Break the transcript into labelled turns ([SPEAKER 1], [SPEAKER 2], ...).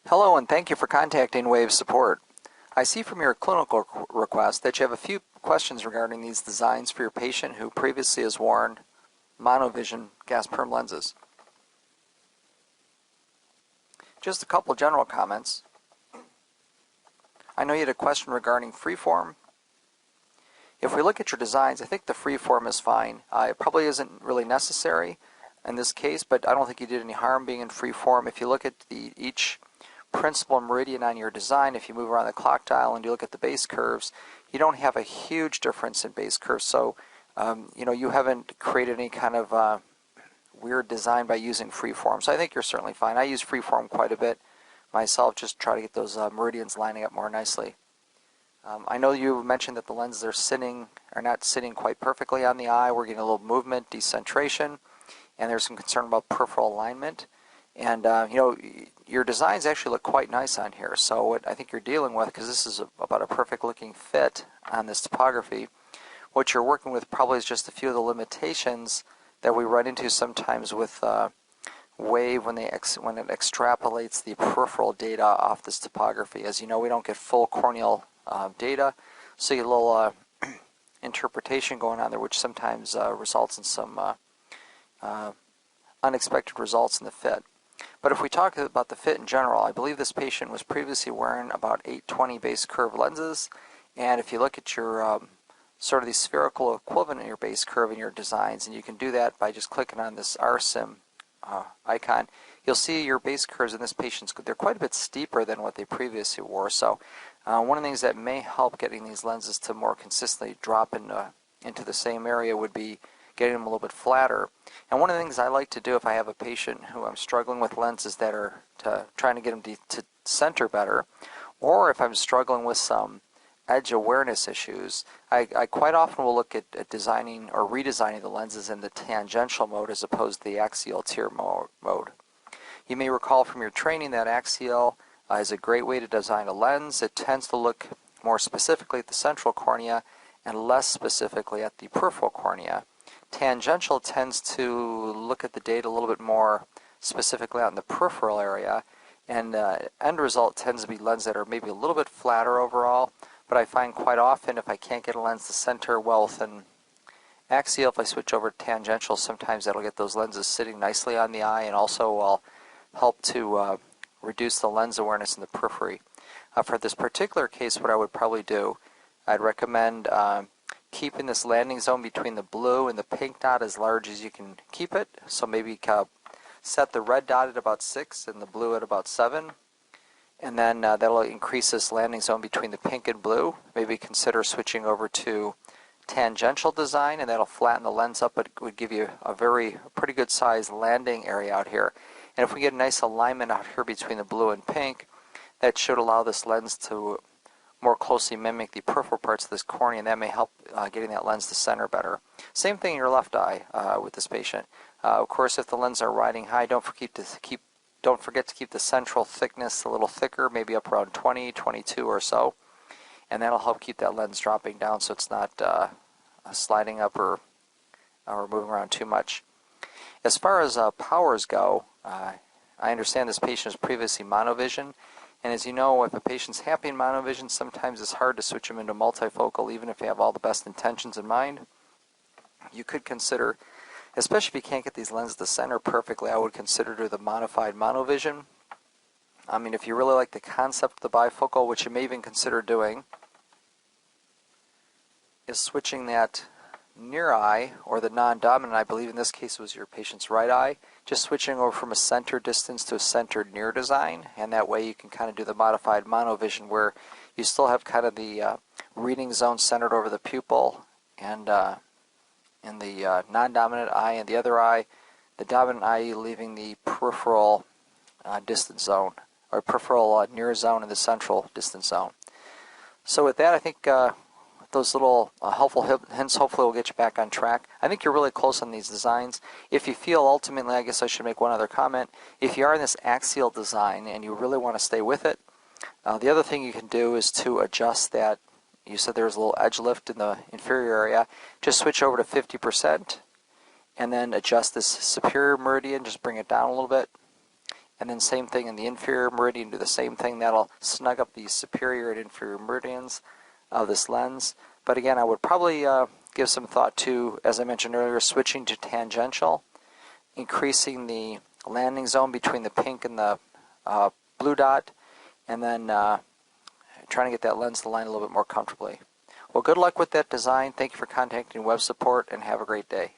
[SPEAKER 1] Hello, and thank you for contacting Wave Support. I see from your clinical request that you have a few questions regarding these designs for your patient who previously has worn monovision gas perm lenses. Just a couple general comments. I know you had a question regarding freeform. If we look at your designs, I think the freeform is fine. It probably isn't really necessary in this case, but I don't think you did any harm being in freeform. If you look at each principal meridian on your design, if you move around the clock dial and you look at the base curves, you don't have a huge difference in base curves. So, you haven't created any kind of weird design by using freeform. So I think you're certainly fine. I use freeform quite a bit myself, just try to get those meridians lining up more nicely. I know you mentioned that the lenses are not sitting quite perfectly on the eye. We're getting a little movement, decentration, and there's some concern about peripheral alignment. And, your designs actually look quite nice on here. So what I think you're dealing with, because this is about a perfect looking fit on this topography, what you're working with probably is just a few of the limitations that we run into sometimes with Wave when it extrapolates the peripheral data off this topography. As you know, we don't get full corneal data, so you get a little interpretation going on there, which sometimes results in some unexpected results in the fit. But if we talk about the fit in general, I believe this patient was previously wearing about 820 base curve lenses, and if you look at your sort of the spherical equivalent in your base curve in your designs, and you can do that by just clicking on this RSIM icon, you'll see your base curves in this patient's, they're quite a bit steeper than what they previously wore. So one of the things that may help getting these lenses to more consistently drop into the same area would be getting them a little bit flatter. And one of the things I like to do if I have a patient who I'm struggling with lenses that are trying to get them to center better, or if I'm struggling with some edge awareness issues, I quite often will look at designing or redesigning the lenses in the tangential mode as opposed to the axial tier mode. You may recall from your training that axial is a great way to design a lens. It tends to look more specifically at the central cornea and less specifically at the peripheral cornea. Tangential tends to look at the data a little bit more specifically out in the peripheral area, and end result tends to be lenses that are maybe a little bit flatter overall. But I find quite often if I can't get a lens to center well within axial, if I switch over to tangential, sometimes that'll get those lenses sitting nicely on the eye and also will help to reduce the lens awareness in the periphery. For this particular case, what I would probably do, I'd recommend keeping this landing zone between the blue and the pink dot as large as you can keep it. So maybe set the red dot at about 6 and the blue at about 7. And then that'll increase this landing zone between the pink and blue. Maybe consider switching over to tangential design, and that'll flatten the lens up, but it would give you a pretty good sized landing area out here. And if we get a nice alignment out here between the blue and pink, that should allow this lens to more closely mimic the peripheral parts of this cornea, and that may help getting that lens to center better. Same thing in your left eye with this patient. Of course, if the lenses are riding high, don't forget to keep the central thickness a little thicker, maybe up around 20, 22 or so, and that'll help keep that lens dropping down so it's not sliding up or moving around too much. As far as powers go, I understand this patient is previously monovision, and as you know, if a patient's happy in monovision, sometimes it's hard to switch them into multifocal, even if you have all the best intentions in mind. You could consider, especially if you can't get these lenses to center perfectly, I would consider the modified monovision. I mean, if you really like the concept of the bifocal, which you may even consider doing, is switching that near eye, or the non-dominant, I believe in this case was your patient's right eye, just switching over from a center distance to a centered near design, and that way you can kind of do the modified monovision where you still have kind of the reading zone centered over the pupil and in the non-dominant eye, and the other eye, the dominant eye leaving the peripheral distance zone, or peripheral near zone and the central distance zone. So with that, I think those little helpful hints hopefully will get you back on track. I think you're really close on these designs. If you feel ultimately, I guess I should make one other comment, if you are in this axial design and you really want to stay with it, the other thing you can do is to adjust that. You said there's a little edge lift in the inferior area. Just switch over to 50% and then adjust this superior meridian, just bring it down a little bit. and then same thing in the inferior meridian, do the same thing. That'll snug up the superior and inferior meridians of this lens. But again, I would probably give some thought to, as I mentioned earlier, switching to tangential, increasing the landing zone between the pink and the blue dot, and then trying to get that lens to line a little bit more comfortably. Well, good luck with that design. Thank you for contacting web support, and have a great day.